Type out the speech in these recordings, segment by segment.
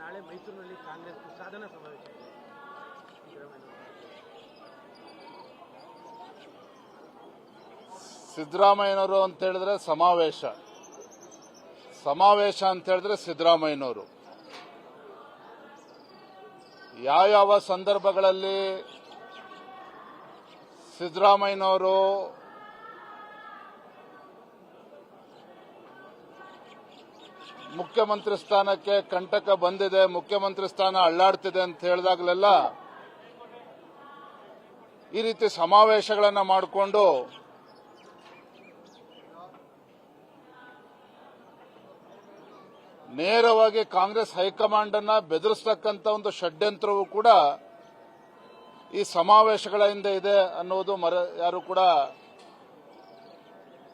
ನಾಳೆ ಮೈಸೂರಿನಲ್ಲಿ ಕಾಂಗ್ರೆಸ್ ಸಾಧನಾ ಸಮಾವೇಶ ಇದೆ. ಸಿದ್ದರಾಮಯ್ಯನವರು ಅಂತ ಹೇಳಿದ್ರೆ ಸಮಾವೇಶ ಅಂತ ಹೇಳಿದ್ರೆ ಸಿದ್ದರಾಮಯ್ಯನವರು ಯಾವ ಸಂದರ್ಭಗಳಲ್ಲಿ ಸಿದ್ದರಾಮಯ್ಯನವರು ಮುಖ್ಯಮಂತ್ರಿ ಸ್ಥಾನಕ್ಕೆ ಕಂಟಕ ಬಂದಿದೆ, ಮುಖ್ಯಮಂತ್ರಿ ಸ್ಥಾನ ಅಳ್ಳಾಡ್ತಿದೆ ಅಂತ ಹೇಳಿದಾಗಲೆಲ್ಲ ಈ ರೀತಿ ಸಮಾವೇಶಗಳನ್ನು ಮಾಡಿಕೊಂಡು ನೇರವಾಗಿ ಕಾಂಗ್ರೆಸ್ ಹೈಕಮಾಂಡ್ ಅನ್ನ ಬೆದರಿಸತಕ್ಕಂತ ಒಂದು ಷಡ್ಯಂತ್ರವೂ ಕೂಡ ಈ ಸಮಾವೇಶಗಳ ಹಿಂದೆ ಇದೆ ಅನ್ನೋದು ಯಾರು ಕೂಡ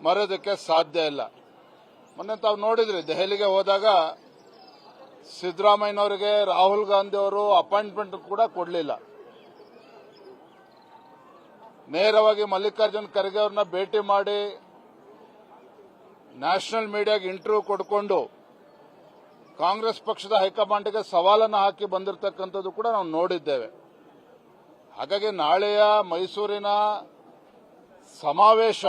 ಮರೆಯೋದಕ್ಕೆ ಸಾಧ್ಯ ಇಲ್ಲ. ಮೊನ್ನೆ ತಾವು ನೋಡಿದ್ರಿ, ದೆಹಲಿಗೆ ಹೋದಾಗ ಸಿದ್ದರಾಮಯ್ಯನವರಿಗೆ ರಾಹುಲ್ ಗಾಂಧಿ ಅವರು ಅಪಾಯಿಂಟ್ಮೆಂಟ್ ಕೂಡ ಕೊಡಲಿಲ್ಲ. ನೇರವಾಗಿ ಮಲ್ಲಿಕಾರ್ಜುನ್ ಖರ್ಗೆ ಅವ್ರನ್ನ ಭೇಟಿ ಮಾಡಿ ನ್ಯಾಷನಲ್ ಮೀಡಿಯಾಗೆ ಇಂಟರ್ವ್ಯೂ ಕೊಡ್ಕೊಂಡು ಕಾಂಗ್ರೆಸ್ ಪಕ್ಷದ ಹೈಕಮಾಂಡ್ಗೆ ಸವಾಲನ್ನು ಹಾಕಿ ಬಂದಿರತಕ್ಕಂಥದ್ದು ಕೂಡ ನಾವು ನೋಡಿದ್ದೇವೆ. ಹಾಗಾಗಿ ನಾಳೆಯ ಮೈಸೂರಿನ ಸಮಾವೇಶ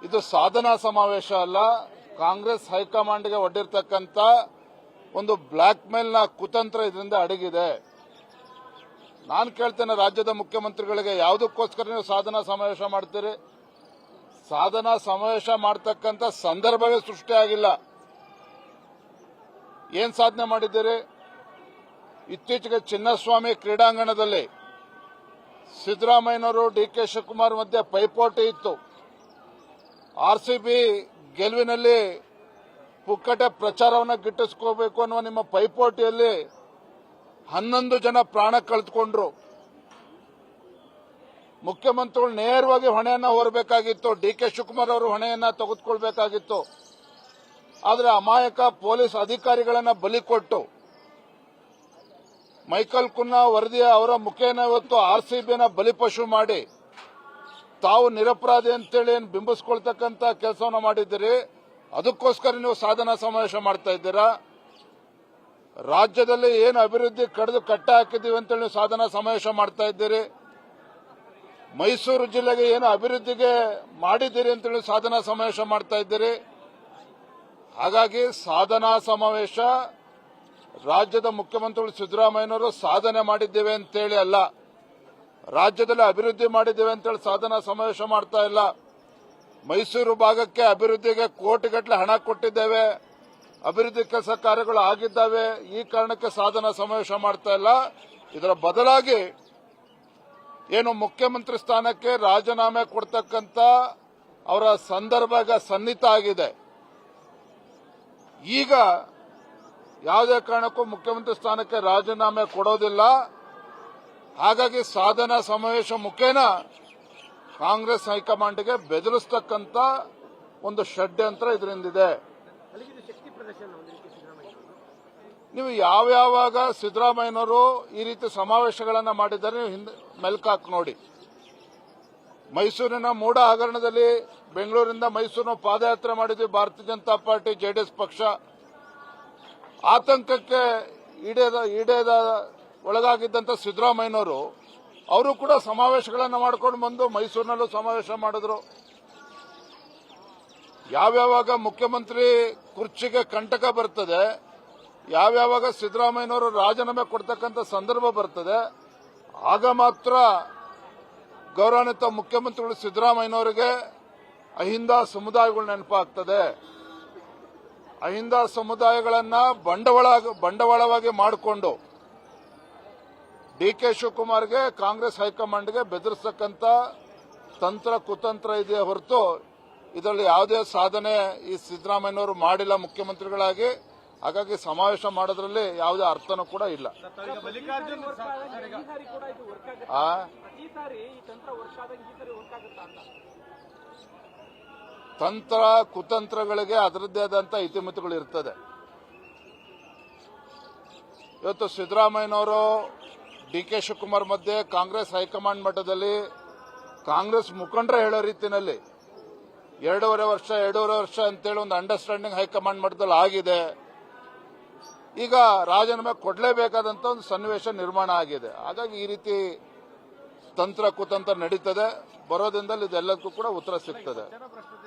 ಇದು ಸಾಧನಾ ಸಮಾವೇಶ ಅಲ್ಲ, ಕಾಂಗ್ರೆಸ್ ಹೈಕಮಾಂಡ್ಗೆ ಒಡ್ಡಿರ್ತಕ್ಕಂಥ ಒಂದು ಬ್ಲಾಕ್ ಮೇಲ್ನ ಕುತಂತ್ರ ಇದರಿಂದ ಅಡಗಿದೆ. ನಾನು ಕೇಳ್ತೇನೆ ರಾಜ್ಯದ ಮುಖ್ಯಮಂತ್ರಿಗಳಿಗೆ, ಯಾವುದಕ್ಕೋಸ್ಕರ ನೀವು ಸಾಧನಾ ಸಮಾವೇಶ ಮಾಡ್ತೀರಿ? ಸಾಧನಾ ಸಮಾವೇಶ ಮಾಡತಕ್ಕಂಥ ಸಂದರ್ಭವೇ ಸೃಷ್ಟಿಯಾಗಿಲ್ಲ. ಏನ್ ಸಾಧನೆ ಮಾಡಿದ್ದೀರಿ? ಇತ್ತೀಚೆಗೆ ಚಿನ್ನಸ್ವಾಮಿ ಕ್ರೀಡಾಂಗಣದಲ್ಲಿ ಸಿದ್ದರಾಮಯ್ಯನವರು ಡಿಕೆ ಶಿವಕುಮಾರ್ ಮಧ್ಯೆ ಪೈಪೋಟಿ ಇತ್ತು. ಆರ್ಸಿಬಿ ಗೆಲುವಿನಲ್ಲಿ ಪುಕ್ಕಟೆ ಪ್ರಚಾರವನ್ನು ಗಿಟ್ಟಿಸಿಕೋಬೇಕು ಅನ್ನುವ ನಿಮ್ಮ ಪೈಪೋಟಿಯಲ್ಲಿ 11 ಜನ ಪ್ರಾಣ ಕಳೆದುಕೊಂಡ್ರು. ಮುಖ್ಯಮಂತ್ರಿಗಳು ನೇರವಾಗಿ ಹೊಣೆಯನ್ನ ಹೊರಬೇಕಾಗಿತ್ತು, ಡಿಕೆ ಶಿವಕುಮಾರ್ ಅವರು ಹೊಣೆಯನ್ನ ತೆಗೆದುಕೊಳ್ಬೇಕಾಗಿತ್ತು. ಆದರೆ ಅಮಾಯಕ ಪೊಲೀಸ್ ಅಧಿಕಾರಿಗಳನ್ನ ಬಲಿ ಕೊಟ್ಟು ಮೈಕಲ್ ಕುನ್ನಾ ವರದಿಯ ಅವರ ಮುಖೇನ ಇವತ್ತು ಆರ್ಸಿಬಿನ ಬಲಿಪಶು ಮಾಡಿ ತಾವು ನಿರಪರಾಧಿ ಅಂತೇಳಿ ಏನು ಬಿಂಬಿಸ್ಕೊಳ್ತಕ್ಕಂಥ ಕೆಲಸವನ್ನು ಮಾಡಿದ್ದೀರಿ. ಅದಕ್ಕೋಸ್ಕರ ನೀವು ಸಾಧನಾ ಸಮಾವೇಶ ಮಾಡ್ತಾ ಇದ್ದೀರಾ? ರಾಜ್ಯದಲ್ಲಿ ಏನು ಅಭಿವೃದ್ಧಿ ಕಡಿದು ಕಟ್ಟ ಹಾಕಿದ್ದೀವಿ ಅಂತೇಳಿ ನೀವು ಸಾಧನಾ ಸಮಾವೇಶ ಮಾಡ್ತಾ ಇದ್ದೀರಿ. ಮೈಸೂರು ಜಿಲ್ಲೆಗೆ ಏನು ಅಭಿವೃದ್ಧಿಗೆ ಮಾಡಿದ್ದೀರಿ ಅಂತೇಳಿ ಸಾಧನಾ ಸಮಾವೇಶ ಮಾಡ್ತಾ ಇದ್ದೀರಿ. ಹಾಗಾಗಿ ಸಾಧನಾ ಸಮಾವೇಶ ರಾಜ್ಯದ ಮುಖ್ಯಮಂತ್ರಿಗಳು ಸಿದ್ದರಾಮಯ್ಯನವರು ಸಾಧನೆ ಮಾಡಿದ್ದೇವೆ ಅಂತೇಳಿ ಅಲ್ಲ, ರಾಜ್ಯದಲ್ಲಿ ಅಭಿವೃದ್ಧಿ ಮಾಡಿದ್ದೇವೆ ಅಂತೇಳಿ ಸಾಧನಾ ಸಮಾವೇಶ ಮಾಡ್ತಾ ಇಲ್ಲ. ಮೈಸೂರು ಭಾಗಕ್ಕೆ ಅಭಿವೃದ್ಧಿಗೆ ಕೋಟಿಗಟ್ಟಲೆ ಹಣ ಕೊಟ್ಟಿದ್ದೇವೆ, ಅಭಿವೃದ್ಧಿ ಕೆಲಸ ಕಾರ್ಯಗಳು ಆಗಿದ್ದಾವೆ, ಈ ಕಾರಣಕ್ಕೆ ಸಾಧನಾ ಸಮಾವೇಶ ಮಾಡ್ತಾ ಇಲ್ಲ. ಇದರ ಬದಲಾಗಿ ಏನು ಮುಖ್ಯಮಂತ್ರಿ ಸ್ಥಾನಕ್ಕೆ ರಾಜೀನಾಮೆ ಕೊಡ್ತಕ್ಕಂಥ ಅವರ ಸಂದರ್ಭ ಸನ್ನಿಹಿತ ಆಗಿದೆ. ಈಗ ಯಾವುದೇ ಕಾರಣಕ್ಕೂ ಮುಖ್ಯಮಂತ್ರಿ ಸ್ಥಾನಕ್ಕೆ ರಾಜೀನಾಮೆ ಕೊಡೋದಿಲ್ಲ. ಹಾಗಾಗಿ ಸಾಧನಾ ಸಮಾವೇಶ ಮುಖೇನ ಕಾಂಗ್ರೆಸ್ ಹೈಕಮಾಂಡ್ಗೆ ಬೆದರಿಸತಕ್ಕಂಥ ಒಂದು ಷಡ್ಯಂತ್ರ ಇದರಿಂದಿದೆ. ನೀವು ಯಾವ್ಯಾವಾಗ ಸಿದ್ದರಾಮಯ್ಯನವರು ಈ ರೀತಿ ಸಮಾವೇಶಗಳನ್ನು ಮಾಡಿದ್ದಾರೆ ನೀವು ಹಿಂದೆ ಮೆಲ್ಕಾಕ್ ನೋಡಿ. ಮೈಸೂರಿನ ಮೂಡ ಹಗರಣದಲ್ಲಿ ಬೆಂಗಳೂರಿನಿಂದ ಮೈಸೂರಿನ ಪಾದಯಾತ್ರೆ ಮಾಡಿದ್ವಿ ಭಾರತೀಯ ಜನತಾ ಪಾರ್ಟಿ ಜೆಡಿಎಸ್ ಪಕ್ಷ. ಆತಂಕಕ್ಕೆ ಈಡೇದ ಒಳಗಾಗಿದ್ದಂಥ ಸಿದ್ದರಾಮಯ್ಯನವರು ಅವರು ಕೂಡ ಸಮಾವೇಶಗಳನ್ನು ಮಾಡ್ಕೊಂಡು ಬಂದು ಮೈಸೂರಿನಲ್ಲೂ ಸಮಾವೇಶ ಮಾಡಿದ್ರು. ಯಾವ್ಯಾವಾಗ ಮುಖ್ಯಮಂತ್ರಿ ಕುರ್ಚಿಗೆ ಕಂಟಕ ಬರ್ತದೆ, ಯಾವ್ಯಾವಾಗ ಸಿದ್ದರಾಮಯ್ಯನವರು ರಾಜೀನಾಮೆ ಕೊಡ್ತಕ್ಕಂಥ ಸಂದರ್ಭ ಬರ್ತದೆ, ಆಗ ಮಾತ್ರ ಗೌರವಾನ್ವಿತ ಮುಖ್ಯಮಂತ್ರಿಗಳು ಸಿದ್ದರಾಮಯ್ಯನವರಿಗೆ ಅಹಿಂದ ಸಮುದಾಯಗಳು ನೆನಪಾಗ್ತದೆ. ಅಹಿಂದ ಸಮುದಾಯಗಳನ್ನ ಬಂಡವಾಳವಾಗಿ ಮಾಡಿಕೊಂಡು ಡಿಕೆ ಶಿವಕುಮಾರ್ಗೆ ಕಾಂಗ್ರೆಸ್ ಹೈಕಮಾಂಡ್ಗೆ ಬೆದರಿಸತಕ್ಕಂಥ ತಂತ್ರ ಕುತಂತ್ರ ಇದೆಯೇ ಹೊರತು ಇದರಲ್ಲಿ ಯಾವುದೇ ಸಾಧನೆ ಈ ಸಿದ್ದರಾಮಯ್ಯನವರು ಮಾಡಿಲ್ಲ ಮುಖ್ಯಮಂತ್ರಿಗಳಾಗಿ. ಹಾಗಾಗಿ ಸಮಾವೇಶ ಮಾಡೋದ್ರಲ್ಲಿ ಯಾವುದೇ ಅರ್ಥನೂ ಕೂಡ ಇಲ್ಲ. ತಂತ್ರ ಕುತಂತ್ರಗಳಿಗೆ ಅದರದ್ದೇ ಆದಂಥ ಇತಿಮಿತಿಗಳು ಇರ್ತದೆ. ಇವತ್ತು ಸಿದ್ದರಾಮಯ್ಯನವರು ಡಿಕೆ ಶಿವಕುಮಾರ್ ಮಧ್ಯೆ ಕಾಂಗ್ರೆಸ್ ಹೈಕಮಾಂಡ್ ಮಟ್ಟದಲ್ಲಿ ಕಾಂಗ್ರೆಸ್ ಮುಖಂಡರೇ ಹೇಳೋ ರೀತಿಯಲ್ಲಿ 2.5 ವರ್ಷ ಅಂತೇಳಿ ಒಂದು ಅಂಡರ್ಸ್ಟ್ಯಾಂಡಿಂಗ್ ಹೈಕಮಾಂಡ್ ಮಟ್ಟದಲ್ಲಿ ಆಗಿದೆ. ಈಗ ರಾಜೀನಾಮೆ ಕೊಡಲೇಬೇಕಾದಂತ ಒಂದು ಸನ್ನಿವೇಶ ನಿರ್ಮಾಣ ಆಗಿದೆ. ಹಾಗಾಗಿ ಈ ರೀತಿ ತಂತ್ರ ಕುತಂತ್ರ ನಡೀತದೆ. ಬರೋದ್ರಿಂದ ಇದೆಲ್ಲದಕ್ಕೂ ಕೂಡ ಉತ್ತರ ಸಿಗ್ತದೆ. ಜನಪ್ರಶ್ನೆ